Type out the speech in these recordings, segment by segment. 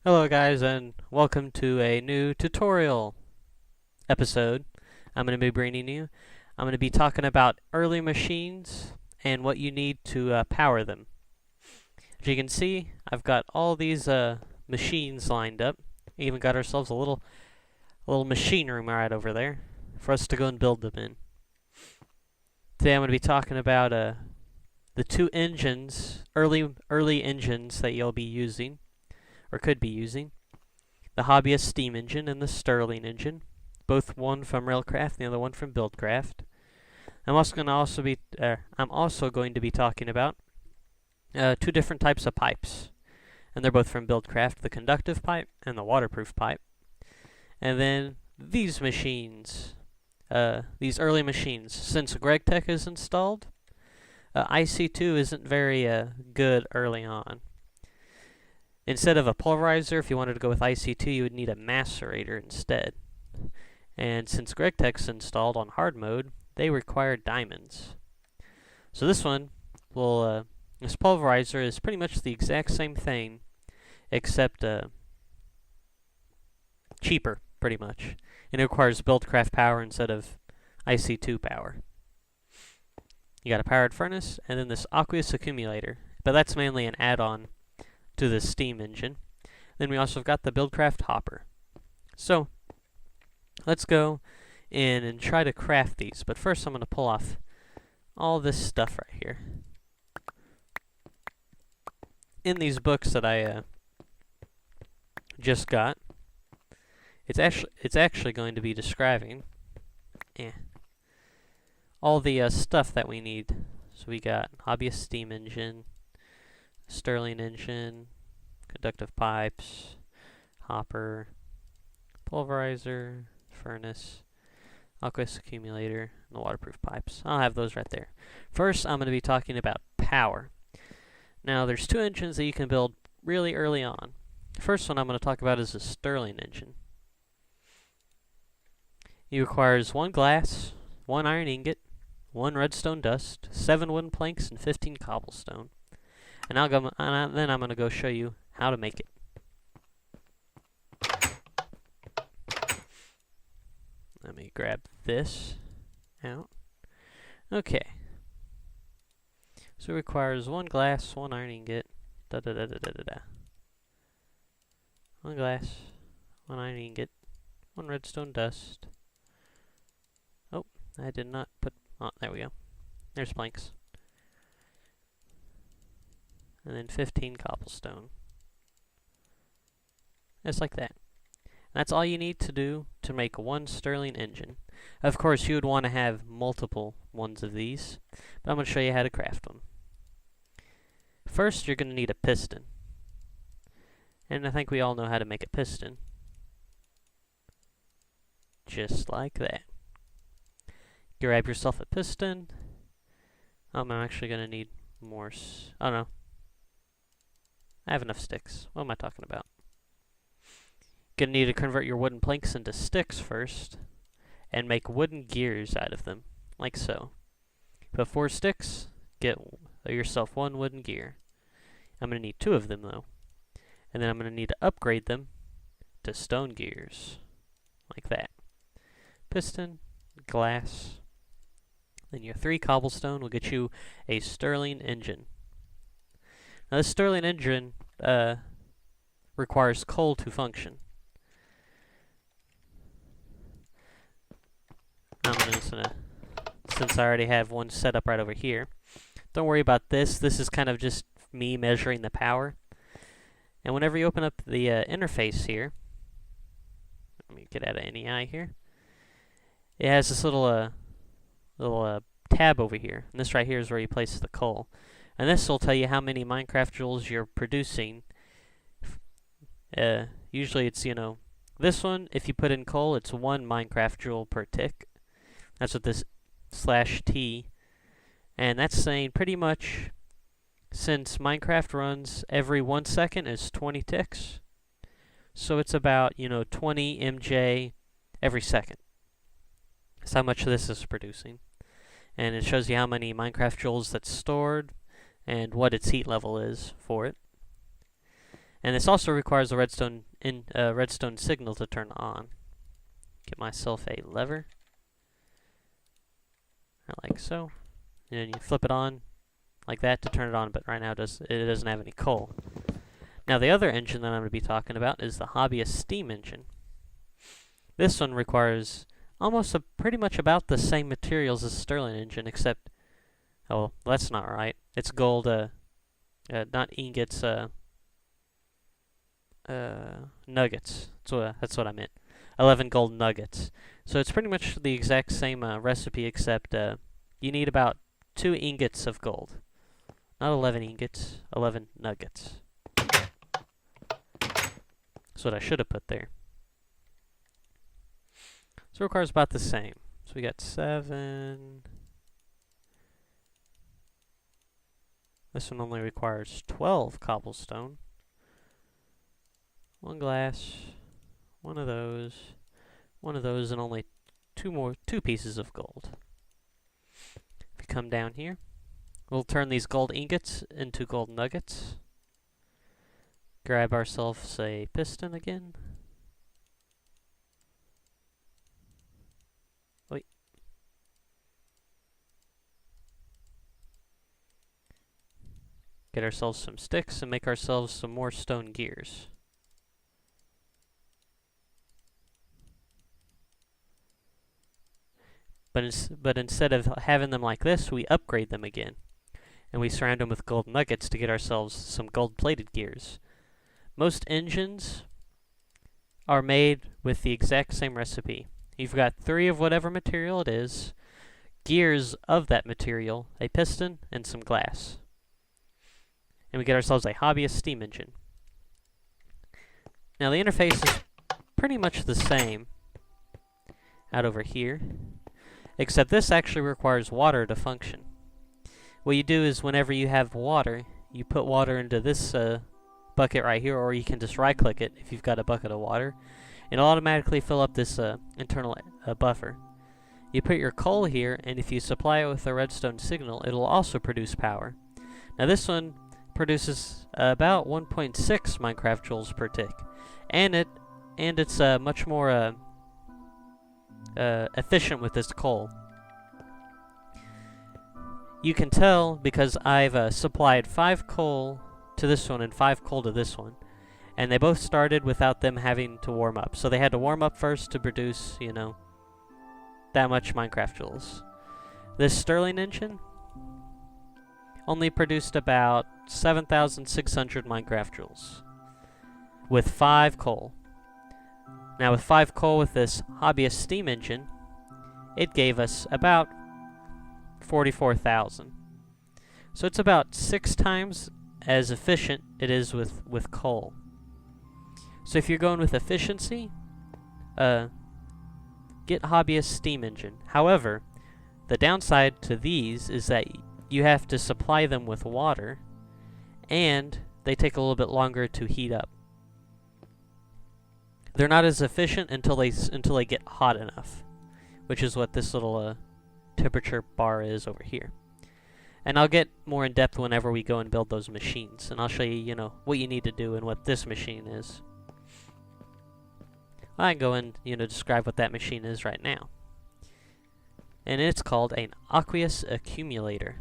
Hello guys, and welcome to a new tutorial episode. I'm going to be bringing you. I'm going to be talking about early machines and what you need to power them. As you can see, I've got all these machines lined up. We even got ourselves a little machine room right over there for us to go and build them in. Today I'm going to be talking about the two engines, early engines that you'll be using, or could be using. The Hobbyist steam engine and the Stirling engine, both one from Railcraft and the other one from Buildcraft. I'm also going to be talking about two different types of pipes, and they're both from Buildcraft: the conductive pipe and the waterproof pipe. And then these machines, these early machines, since GregTech is installed, IC2 isn't very good early on. Instead of a pulverizer, if you wanted to go with IC2, you would need a macerator instead. And since GregTech's installed on hard mode, they require diamonds. So this one will, this pulverizer is pretty much the exact same thing, except cheaper, pretty much. And it requires Buildcraft power instead of IC2 power. You got a powered furnace, and then this Aqueous accumulator, but that's mainly an add-on to the steam engine. Then we also have got the Buildcraft hopper. So let's go in and try to craft these, but first I'm going to pull off all this stuff right here. In these books that I just got, it's actually going to be describing all the stuff that we need. So we got Hobbyist steam engine, Stirling engine, conductive pipes, hopper, pulverizer, furnace, Aqueous accumulator, and the waterproof pipes. I'll have those right there. First, I'm going to be talking about power. Now, there's two engines that you can build really early on. The first one I'm going to talk about is the Stirling engine. It requires 1 glass, 1 iron ingot, 1 redstone dust, 7 wooden planks, and 15 cobblestone. And then I'm going to go show you how to make it. Let me grab this out. Okay. So it requires 1 glass, 1 iron ingot, 1 glass, 1 iron ingot, 1 redstone dust. Oh, I did not put... Oh, there we go. There's planks. And then 15 cobblestone. Just like that. That's all you need to do to make one Stirling engine. Of course, you would want to have multiple ones of these, but I'm going to show you how to craft them. First, you're going to need a piston. And I think we all know how to make a piston. Just like that. Grab yourself a piston. I'm actually going to need more... Oh no. I have enough sticks. What am I talking about? Gonna need to convert your wooden planks into sticks first, and make wooden gears out of them, like so. Put 4 sticks, get yourself 1 wooden gear. I'm gonna need 2 of them though, and then I'm gonna need to upgrade them to stone gears, like that. Piston, glass, then your 3 cobblestone will get you a Stirling engine. Now this Stirling engine requires coal to function. I'm just gonna, since I already have one set up right over here, don't worry about this. This is kind of just me measuring the power. And whenever you open up the interface here, let me get out of NEI here. It has this little tab over here, and this right here is where you place the coal. And this will tell you how many Minecraft joules you're producing. Usually it's, this one, if you put in coal, it's 1 Minecraft joule per tick. That's what this /T. And that's saying pretty much, since Minecraft runs every 1 second, is 20 ticks. So it's about, 20 MJ every second. That's how much this is producing. And it shows you how many Minecraft joules that's stored, and what its heat level is for it. And this also requires a redstone signal to turn on. Get myself a lever, like so, and then you flip it on like that to turn it on. But right now it doesn't have any coal. Now the other engine that I'm going to be talking about is the Hobbyist steam engine. This one requires almost pretty much about the same materials as Stirling Engine, except, oh, that's not right. It's gold, not ingots, nuggets. That's what I meant. 11 gold nuggets. So it's pretty much the exact same recipe, except you need about 2 ingots of gold. Not 11 ingots, 11 nuggets. That's what I should have put there. So it requires about the same. So we got 7. This one only requires 12 cobblestone. 1 glass, 1 of those, and only 2 pieces of gold. If you come down here, we'll turn these gold ingots into gold nuggets. Grab ourselves a piston again. Wait. Get ourselves some sticks and make ourselves some more stone gears. But instead of having them like this, we upgrade them again. And we surround them with gold nuggets to get ourselves some gold-plated gears. Most engines are made with the exact same recipe. You've got 3 of whatever material it is, gears of that material, a piston, and some glass. And we get ourselves a Hobbyist steam engine. Now the interface is pretty much the same out over here, except this actually requires water to function. What you do is whenever you have water, you put water into this bucket right here, or you can just right-click it if you've got a bucket of water, and it'll automatically fill up this internal buffer. You put your coal here, and if you supply it with a redstone signal, it'll also produce power. Now this one produces about 1.6 Minecraft joules per tick, and it's much more efficient with this coal. You can tell because I've supplied 5 coal to this one and 5 coal to this one, and they both started without them having to warm up. So they had to warm up first to produce, you know, that much Minecraft joules. This Stirling engine only produced about 7,600 Minecraft joules with 5 coal. Now with 5 coal with this Hobbyist steam engine, it gave us about 44,000. So it's about 6 times as efficient it is with coal. So if you're going with efficiency, get Hobbyist steam engine. However, the downside to these is that you have to supply them with water, and they take a little bit longer to heat up. They're not as efficient until they get hot enough, which is what this little temperature bar is over here. And I'll get more in depth whenever we go and build those machines, and I'll show you, you know, what you need to do and what this machine is. I can go and, you know, describe what that machine is right now. And it's called an Aqueous Accumulator.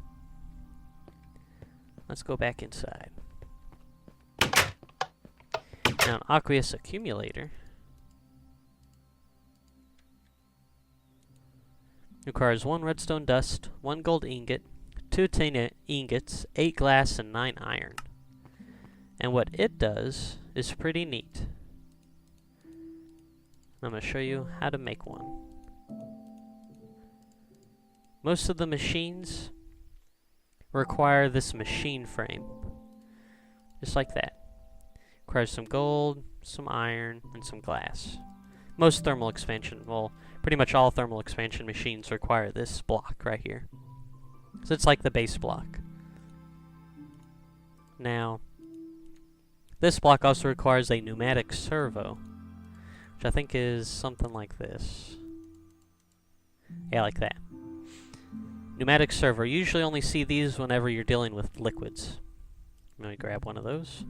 Let's go back inside. Now, an Aqueous Accumulator requires 1 redstone dust, 1 gold ingot, 2 tin ingots, 8 glass, and 9 iron. And what it does is pretty neat. I'm going to show you how to make one. Most of the machines require this machine frame. Just like that. Requires some gold, some iron, and some glass. Most thermal expansion, well, pretty much all thermal expansion machines require this block right here. So it's like the base block. Now, this block also requires a pneumatic servo, which I think is something like this. Yeah, like that. Pneumatic servo. You usually only see these whenever you're dealing with liquids. Let me grab one of those.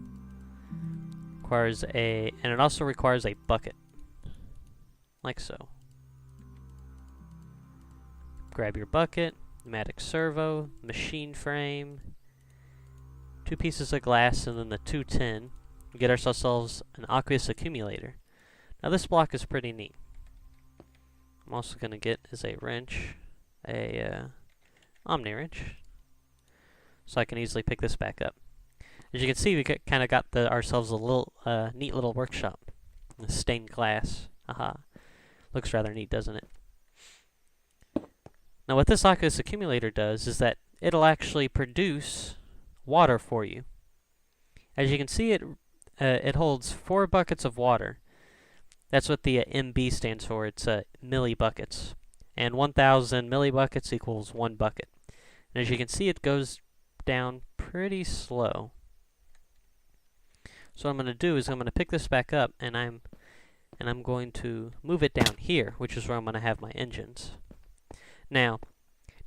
and it also requires a bucket, like so. Grab your bucket, pneumatic servo, machine frame, 2 pieces of glass, and then the 2 tin. We get ourselves an Aqueous accumulator. Now this block is pretty neat. I'm also going to get is a wrench, a Omni wrench, so I can easily pick this back up. As you can see, we kind of got ourselves a little neat little workshop. Stained glass. Aha. Looks rather neat, doesn't it? Now what this Aqueous accumulator does is that it'll actually produce water for you. As you can see, it holds 4 buckets of water. That's what the MB stands for. It's millibuckets. And 1,000 millibuckets equals 1 bucket. And as you can see, it goes down pretty slow. So what I'm going to do is I'm going to pick this back up, and I'm going to move it down here, which is where I'm going to have my engines. Now,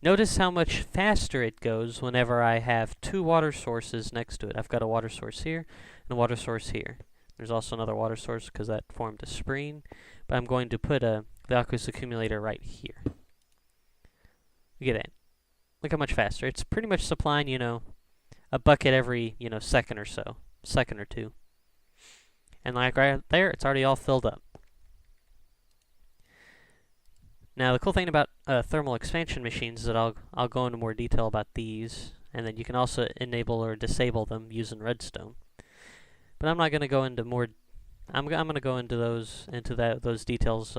notice how much faster it goes whenever I have 2 water sources next to it. I've got a water source here and a water source here. There's also another water source because that formed a spring, but I'm going to put the Aqueous accumulator right here. Look at that. Look how much faster. It's pretty much supplying, a bucket every, second or so. Second or 2. And like right there, it's already all filled up. Now the cool thing about thermal expansion machines is that I'll go into more detail about these, and then you can also enable or disable them using redstone. But I'm not going to go into more. I'm going to go into those details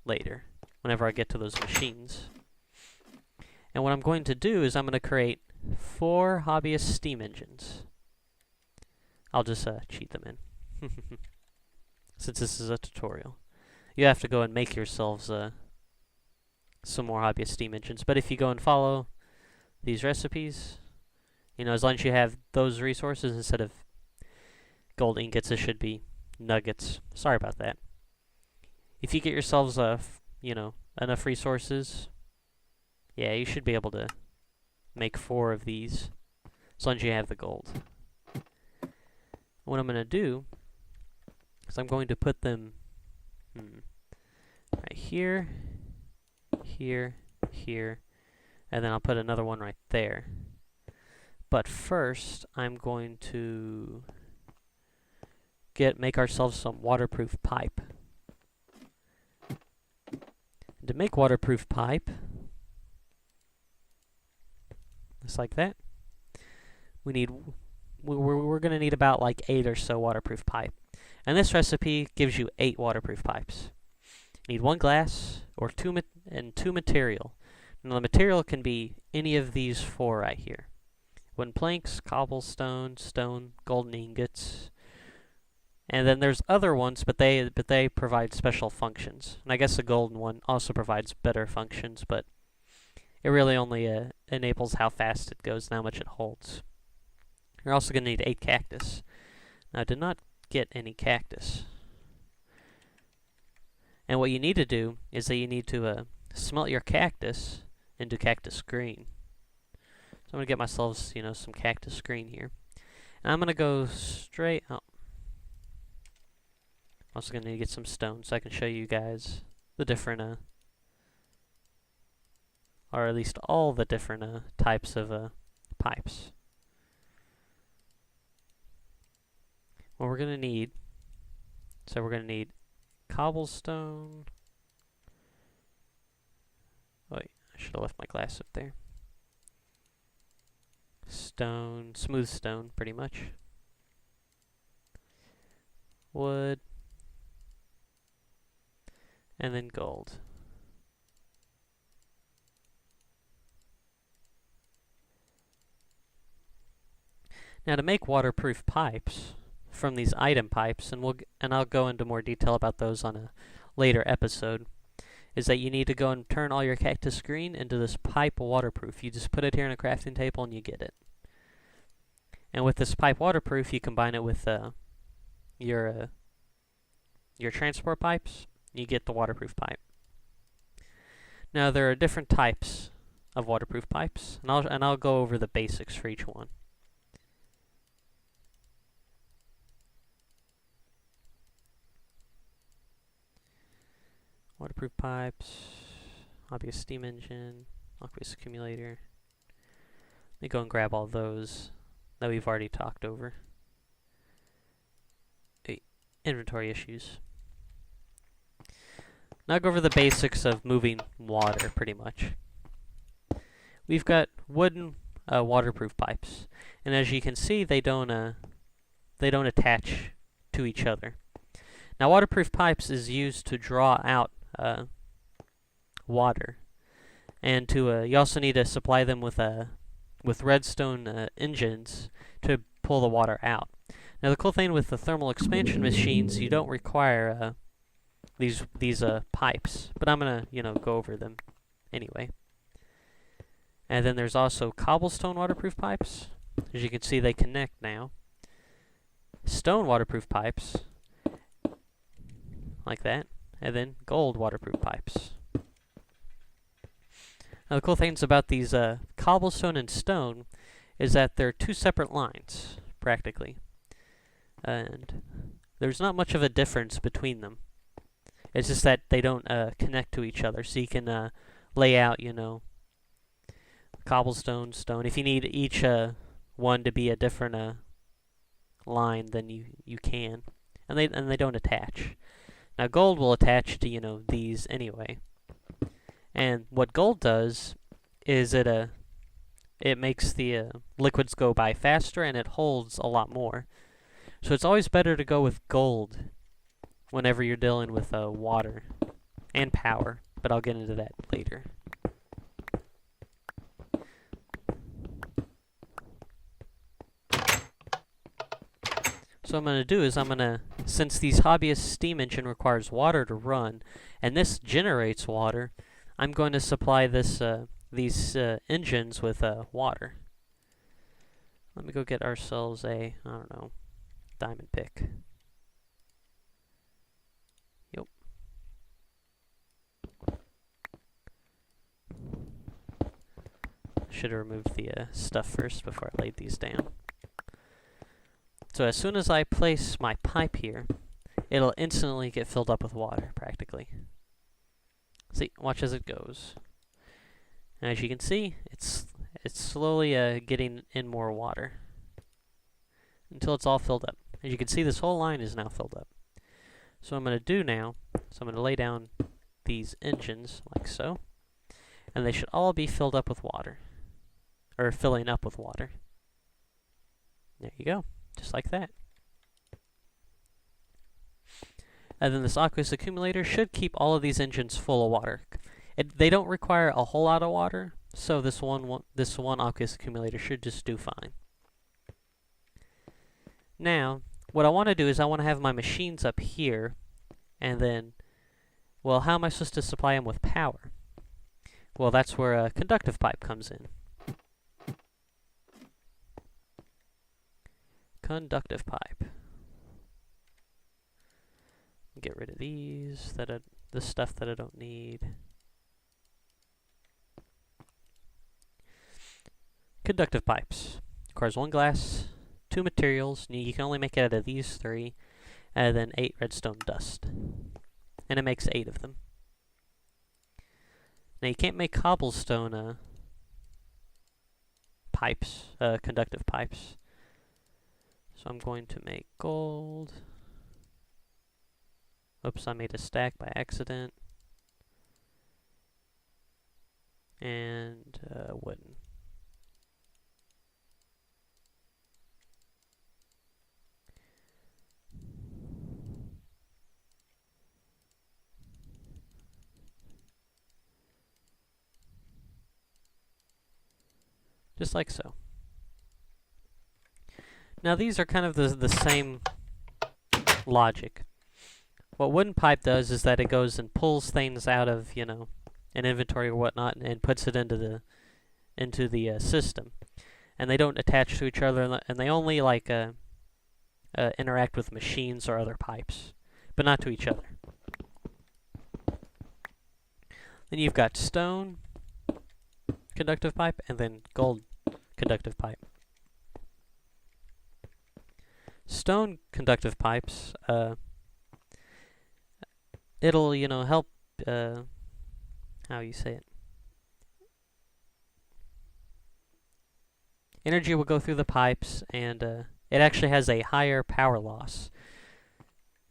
later, whenever I get to those machines. And what I'm going to do is I'm going to create 4 Hobbyist steam engines. I'll just cheat them in. Since this is a tutorial. You have to go and make yourselves some more Hobbyist steam engines. But if you go and follow these recipes, as long as you have those resources instead of gold ingots, it should be nuggets. Sorry about that. If you get yourselves enough resources, yeah, you should be able to make 4 of these as long as you have the gold. What I'm going to do is I'm going to put them right here, here, here, and then I'll put another one right there. But first, I'm going to make ourselves some waterproof pipe. And to make waterproof pipe, just like that, we're going to need about like 8 or so waterproof pipe. And this recipe gives you 8 waterproof pipes. You need 1 glass or 2 material. Now the material can be any of these 4 right here. Wooden planks, cobblestone, stone, golden ingots. And then there's other ones, but they provide special functions. And I guess the golden one also provides better functions, but it really only enables how fast it goes and how much it holds. You're also going to need 8 cactus. Now, I did not get any cactus. And what you need to do is that you need to smelt your cactus into cactus green. So I'm going to get myself, some cactus green here. And I'm going to go straight up. I'm also going to need to get some stone so I can show you guys the different, or at least all the different types of pipes. What we're going to need, so we're going to need cobblestone. Wait, I should have left my glass up there. Stone, smooth stone, pretty much. Wood. And then gold. Now to make waterproof pipes from these item pipes, and I'll go into more detail about those on a later episode, is that you need to go and turn all your cactus green into this pipe waterproof. You just put it here in a crafting table and you get it. And with this pipe waterproof, you combine it with your transport pipes, you get the waterproof pipe. Now there are different types of waterproof pipes, and I'll go over the basics for each one. waterproof pipes, Hobbyist steam engine, Aqueous accumulator. Let me go and grab all those that we've already talked over. Inventory issues. Now I'll go over the basics of moving water, pretty much. We've got wooden waterproof pipes, and as you can see, they don't attach to each other. Now, waterproof pipes is used to draw out water, and you also need to supply them with redstone engines to pull the water out. Now, the cool thing with the thermal expansion machines, you don't require these pipes, but I'm gonna go over them anyway. And then there's also cobblestone waterproof pipes. As you can see, they connect now. Stone waterproof pipes, like that, and then gold waterproof pipes. Now, the cool things about these cobblestone and stone is that they're two separate lines, practically. And there's not much of a difference between them. It's just that they don't connect to each other, so you can lay out, cobblestone, stone. If you need each one to be a different line, then you can, and they don't attach. Now, gold will attach to these anyway. And what gold does is it makes the liquids go by faster, and it holds a lot more. So it's always better to go with gold whenever you're dealing with water and power, but I'll get into that later. So what I'm going to do is since these Hobbyist steam engine requires water to run, and this generates water, I'm going to supply these engines with water. Let me go get ourselves I don't know, diamond pick. Yep. Should have removed the stuff first before I laid these down. So as soon as I place my pipe here, it'll instantly get filled up with water, practically. See, watch as it goes. And as you can see, it's slowly getting in more water until it's all filled up. As you can see, this whole line is now filled up. So what I'm going to do now, I'm going to lay down these engines like so, and they should all be filled up with water, or filling up with water. There you go, just like that. And then this Aqueous accumulator should keep all of these engines full of water. They don't require a whole lot of water, so this one Aqueous accumulator should just do fine. Now, what I want to do is I want to have my machines up here, and then, well, how am I supposed to supply them with power? Well, that's where a conductive pipe comes in. Conductive pipe. Get rid of these, the stuff that I don't need. Conductive pipes. Requires 1 glass, 2 materials. You can only make it out of these 3, and then 8 redstone dust. And it makes 8 of them. Now you can't make cobblestone pipes, conductive pipes. So I'm going to make gold. Oops, I made a stack by accident. And wooden. Just like so. Now these are kind of the same logic. What wooden pipe does is that it goes and pulls things out of, an inventory or whatnot, and puts it into the system. And they don't attach to each other, and they only interact with machines or other pipes, but not to each other. Then you've got stone conductive pipe, and then gold conductive pipe. Stone conductive pipes, it'll, help how you say it? Energy will go through the pipes, and it actually has a higher power loss.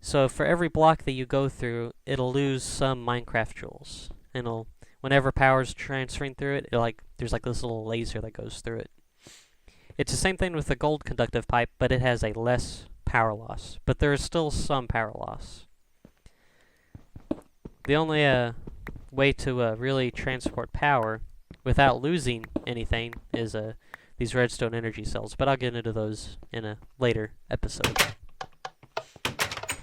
So for every block that you go through, it'll lose some Minecraft joules. And whenever power's transferring through it, there's like this little laser that goes through it. It's the same thing with the gold conductive pipe, but it has a less power loss. But there is still some power loss. The only way to really transport power without losing anything is these redstone energy cells, but I'll get into those in a later episode.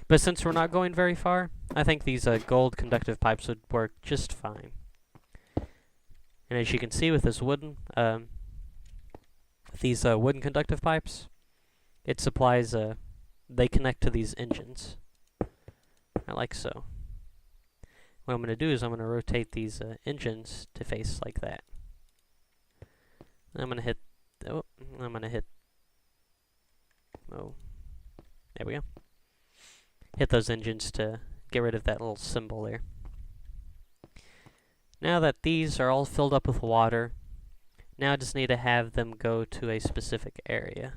But since we're not going very far, I think these gold conductive pipes would work just fine. And as you can see with this wooden, wooden conductive pipes, it supplies, they connect to these engines. Like so. What I'm going to do is I'm going to rotate these engines to face like that. I'm going to hit, oh, there we go. Hit those engines to get rid of that little symbol there. Now that these are all filled up with water, now I just need to have them go to a specific area.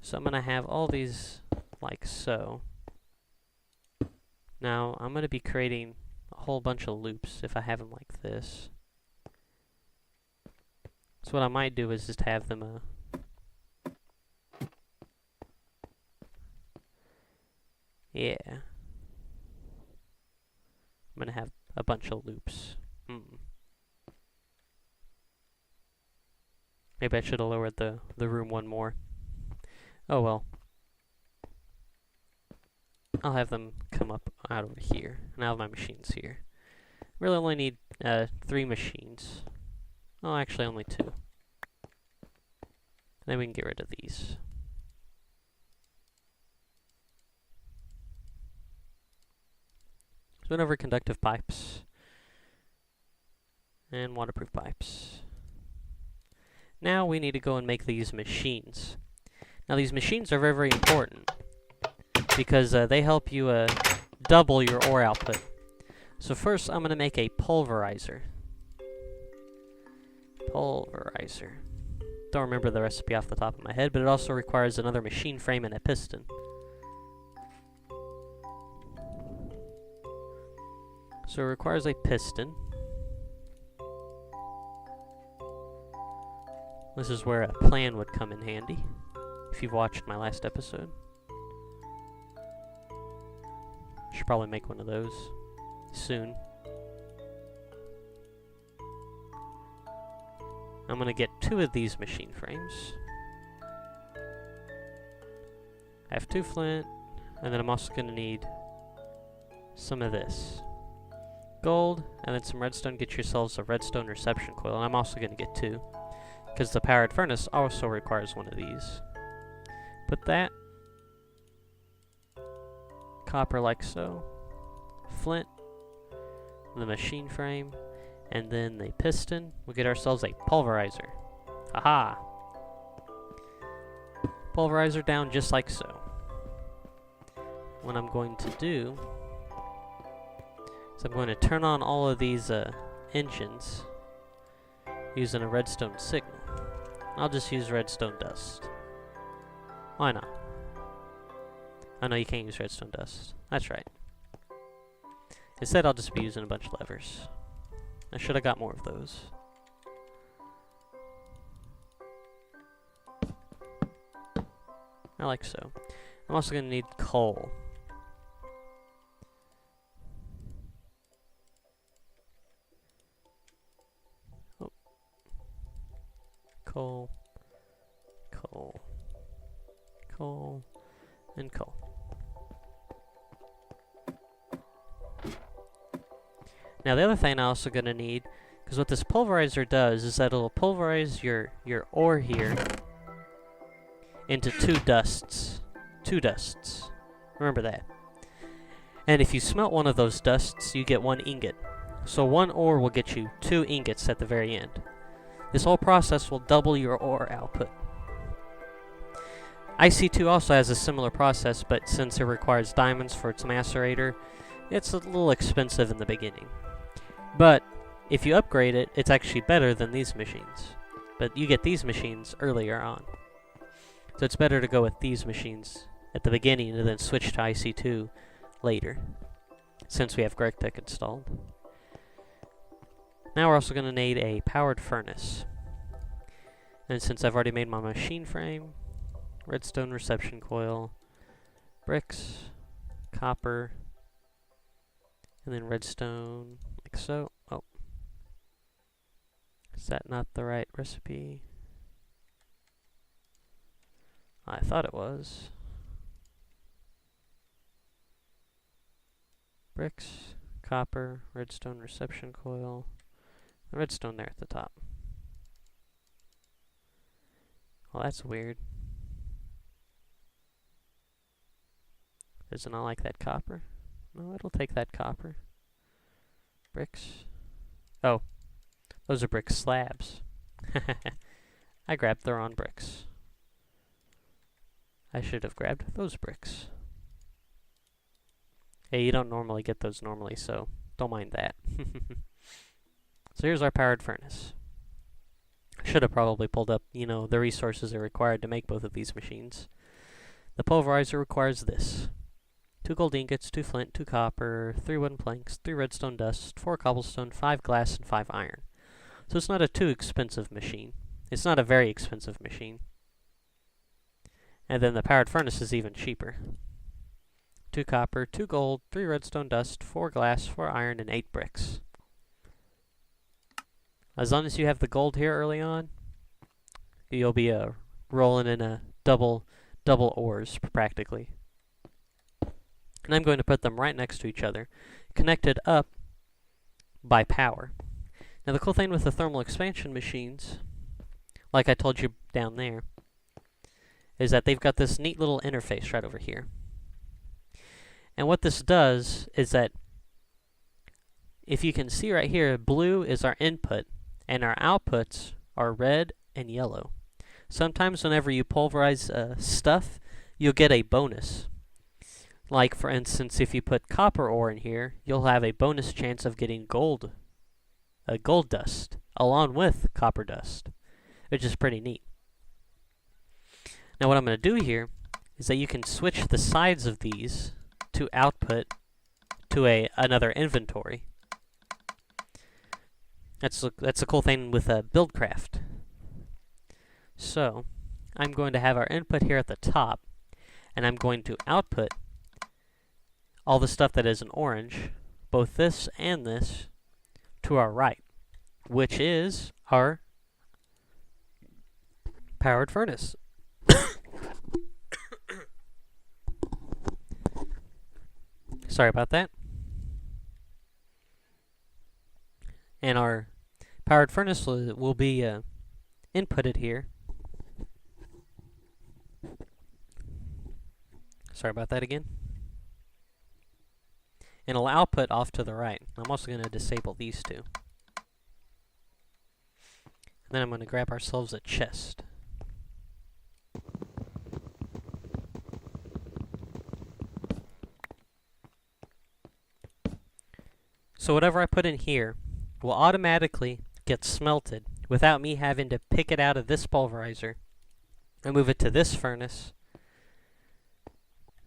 So I'm going to have all these like so. Now I'm going to be creating a whole bunch of loops if I have them like this. So what I might do is just have them yeah. I'm going to have a bunch of loops. Maybe I should have lowered the room one more. Oh well. I'll have them come up out over here. And I'll have my machines here. Really only need 3 machines. Oh, actually only 2. Then we can get rid of these. So over conductive pipes. And waterproof pipes. Now we need to go and make these machines. Now these machines are very, very important because they help you double your ore output. So first I'm going to make a pulverizer. Pulverizer. Don't remember the recipe off the top of my head, but it also requires another machine frame and a piston. So it requires a piston. This is where a plan would come in handy, if you've watched my last episode. Should probably make one of those soon. I'm going to get 2 of these machine frames. I have 2 flint, and then I'm also going to need some of this. Gold, and then some redstone. Get yourselves a redstone reception coil, and I'm also going to get 2. Because the powered furnace also requires one of these. Put that. Copper like so. Flint. The machine frame. And then the piston. We'll get ourselves a pulverizer. Haha! Pulverizer down just like so. What I'm going to do is I'm going to turn on all of these engines using a redstone signal. I'll just use redstone dust. Why not? I know you can't use redstone dust. That's right. Instead, I'll just be using a bunch of levers. I should have got more of those. I like so. I'm also going to need coal. Oh. Coal. Coal. Coal. And coal. Now the other thing I'm also going to need, because what this pulverizer does is that it'll pulverize your ore here into 2 dusts. 2 dusts. Remember that. And if you smelt one of those dusts, you get 1 ingot. So 1 ore will get you 2 ingots at the very end. This whole process will double your ore output. IC2 also has a similar process, but since it requires diamonds for its macerator, It's a little expensive in the beginning. But if you upgrade it, it's actually better than these machines. But you get these machines earlier on. So it's better to go with these machines at the beginning and then switch to IC2 later, since we have GregTech installed. Now we're also going to need a powered furnace. And since I've already made my machine frame, redstone reception coil, bricks, copper, and then redstone, like so. Oh. Is that not the right recipe? I thought it was. Bricks, copper, redstone reception coil, redstone there at the top. Well, that's weird. Does it not like that copper? No, it'll take that copper. Bricks. Oh, those are brick slabs. I grabbed the wrong bricks. I should have grabbed those bricks. Hey, you don't normally get those normally, so don't mind that. So here's our powered furnace. I should have probably pulled up, the resources that are required to make both of these machines. The pulverizer requires this. 2 gold ingots, 2 flint, 2 copper, 3 wooden planks, 3 redstone dust, 4 cobblestone, 5 glass, and 5 iron. So it's not a too expensive machine. It's not a very expensive machine. And then the powered furnace is even cheaper. 2 copper, 2 gold, 3 redstone dust, 4 glass, 4 iron, and 8 bricks. As long as you have the gold here early on, you'll be rolling in a double ores, practically. And I'm going to put them right next to each other, connected up by power. Now the cool thing with the thermal expansion machines, like I told you down there, is that they've got this neat little interface right over here. And what this does is that, if you can see right here, blue is our input, and our outputs are red and yellow. Sometimes whenever you pulverize stuff, you'll get a bonus. Like, for instance, if you put copper ore in here, you'll have a bonus chance of getting gold dust, along with copper dust, which is pretty neat. Now what I'm going to do here is that you can switch the sides of these to output to another inventory. That's a cool thing with Buildcraft. So I'm going to have our input here at the top, and I'm going to output all the stuff that is in orange, both this and this, to our right, which is our powered furnace. Sorry about that. And our powered furnace will be inputted here. Sorry about that again. And it'll output off to the right. I'm also going to disable these two. And then I'm going to grab ourselves a chest. So whatever I put in here will automatically get smelted without me having to pick it out of this pulverizer and move it to this furnace,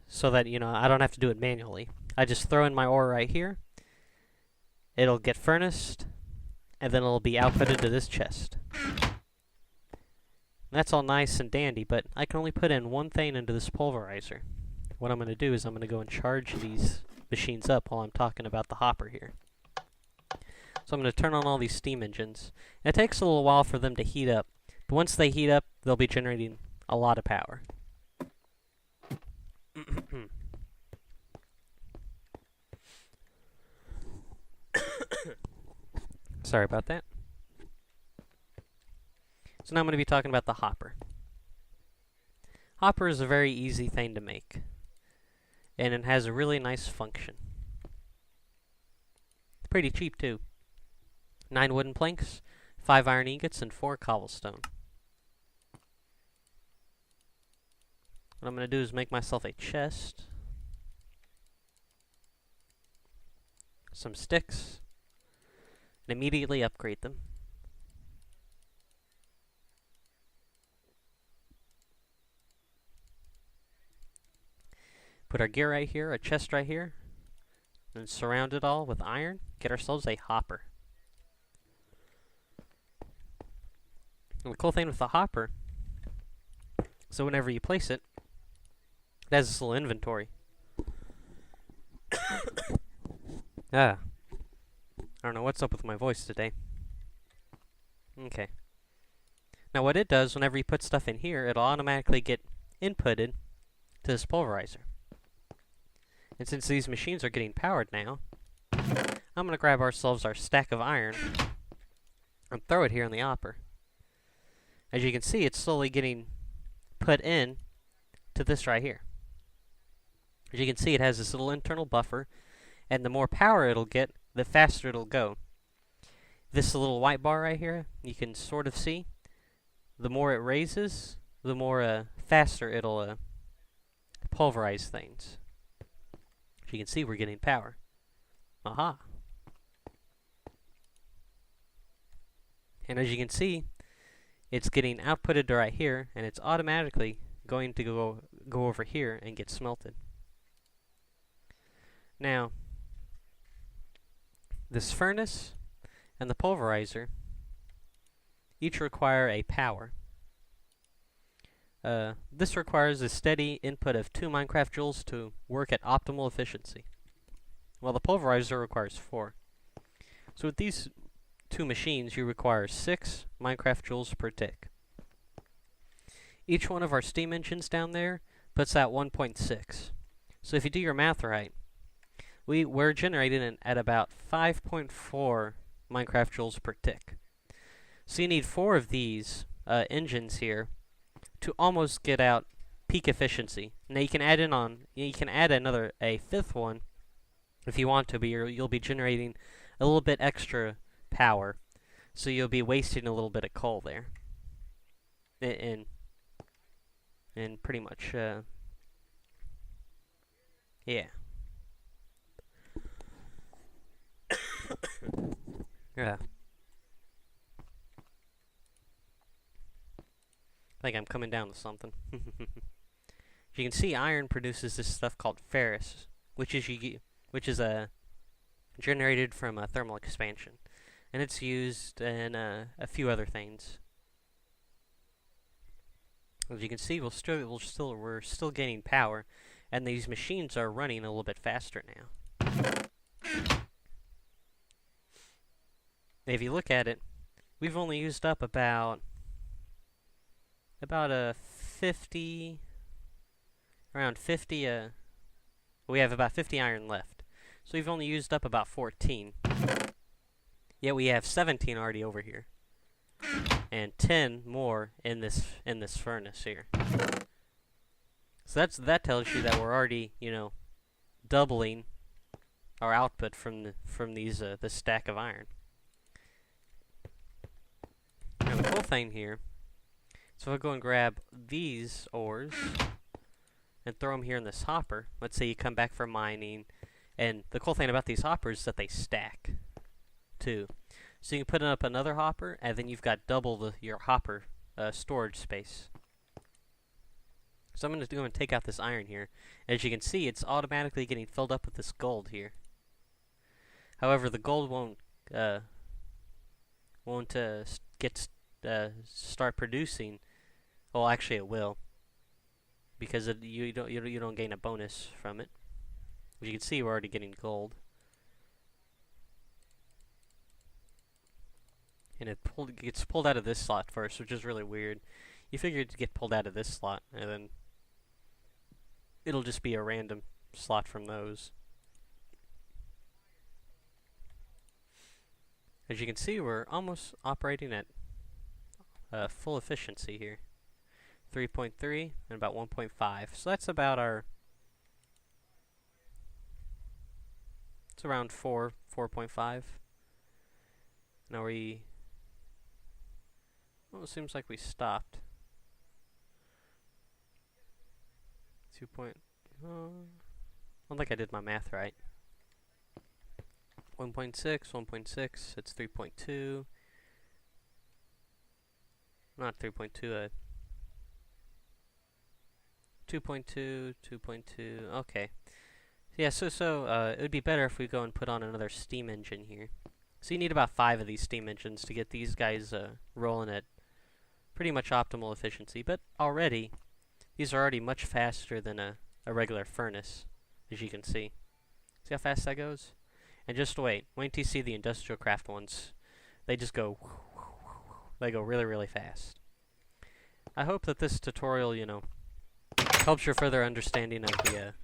so that, I don't have to do it manually. I just throw in my ore right here, it'll get furnaced, and then it'll be outputted to this chest. That's all nice and dandy, but I can only put in one thing into this pulverizer. What I'm going to do is I'm going to go and charge these machines up while I'm talking about the hopper here. So I'm going to turn on all these steam engines. It takes a little while for them to heat up, but once they heat up, they'll be generating a lot of power. Sorry about that. So now I'm going to be talking about the hopper. Hopper is a very easy thing to make, and it has a really nice function. It's pretty cheap too. 9 wooden planks, 5 iron ingots, and 4 cobblestone. What I'm going to do is make myself a chest. some sticks and immediately upgrade them. Put our gear right here, a chest right here, and surround it all with iron. Get ourselves a hopper. And the cool thing with the hopper, so whenever you place it, it has this little inventory. I don't know what's up with my voice today. Okay. Now what it does, whenever you put stuff in here, it'll automatically get inputted to this pulverizer. And since these machines are getting powered now, I'm going to grab ourselves our stack of iron and throw it here in the hopper. As you can see, it's slowly getting put in to this right here. As you can see, it has this little internal buffer, and the more power it'll get, the faster it'll go. This little white bar right here, you can sort of see, the more it raises, the more faster it'll pulverize things. As you can see, we're getting power. Aha! And as you can see, it's getting outputted to right here, and it's automatically going to go over here and get smelted. Now, this furnace and the pulverizer each require a power. This requires a steady input of 2 Minecraft joules to work at optimal efficiency, while the pulverizer requires 4. So with these two machines, you require 6 Minecraft joules per tick. Each one of our steam engines down there puts out 1.6. So if you do your math right, we're generating at about 5.4 Minecraft joules per tick. So you need 4 of these engines here to almost get out peak efficiency. Now you can add a 5th one if you want to, but you'll be generating a little bit extra power, so you'll be wasting a little bit of coal there. And pretty much, yeah. Yeah. I think I'm coming down to something. You can see iron produces this stuff called ferrous, which is generated from a thermal expansion, and it's used in a few other things. As you can see, we're still gaining power, and these machines are running a little bit faster now. If you look at it, we've only used up about 50, around 50, we have about 50 iron left. So we've only used up about 14. Yet we have 17 already over here. And 10 more in this furnace here. So that tells you that we're already, doubling our output from this stack of iron. Now the cool thing here, so if I go and grab these ores and throw them here in this hopper, let's say you come back from mining, and the cool thing about these hoppers is that they stack too. So you can put up another hopper, and then you've got double your hopper storage space. So I'm going to go and take out this iron here. As you can see, it's automatically getting filled up with this gold here. However, the gold won't start producing. Well, actually, it will, because you don't gain a bonus from it. As you can see, we're already getting gold, and it gets pulled out of this slot first, which is really weird. You figure it'd get pulled out of this slot, and then it'll just be a random slot from those. As you can see, we're almost operating at full efficiency here. 3.3 and about 1.5. So that's about it's around 4.5. Now well, it seems like we stopped. 2. I don't think I did my math right. 1.6, 1.6, it's 3.2. Not 3.2, 2.2, 2.2, okay. Yeah, so it would be better if we go and put on another steam engine here. So you need about 5 of these steam engines to get these guys rolling at pretty much optimal efficiency. But already, these are already much faster than a regular furnace, as you can see. See how fast that goes? And just wait till you see the industrial craft ones. They just go, they go really, really fast. I hope that this tutorial, helps your further understanding of the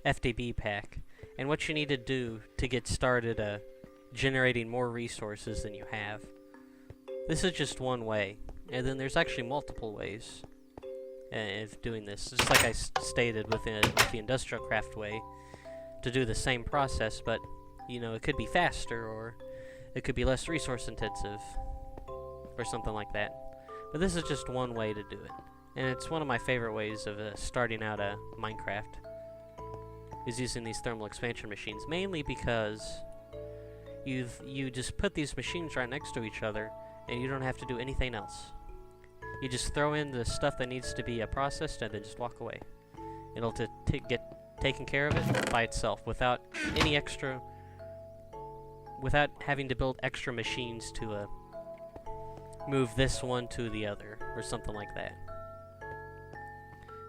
FTB pack and what you need to do to get started generating more resources than you have. This is just one way, and then there's actually multiple ways of doing this. Just like I stated with the industrial craft way, to do the same process, but it could be faster, or it could be less resource intensive, or something like that. But this is just one way to do it, and it's one of my favorite ways of starting out a Minecraft, is using these thermal expansion machines, mainly because you just put these machines right next to each other, and you don't have to do anything else. You just throw in the stuff that needs to be processed, and then just walk away. It'll get taken care of it by itself, without any extra, without having to build extra machines to move this one to the other, or something like that.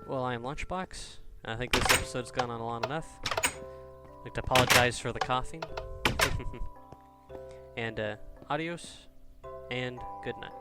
Well, I am Lunchbox. I think this episode's gone on long enough. I'd like to apologize for the coughing. And adios, and good night.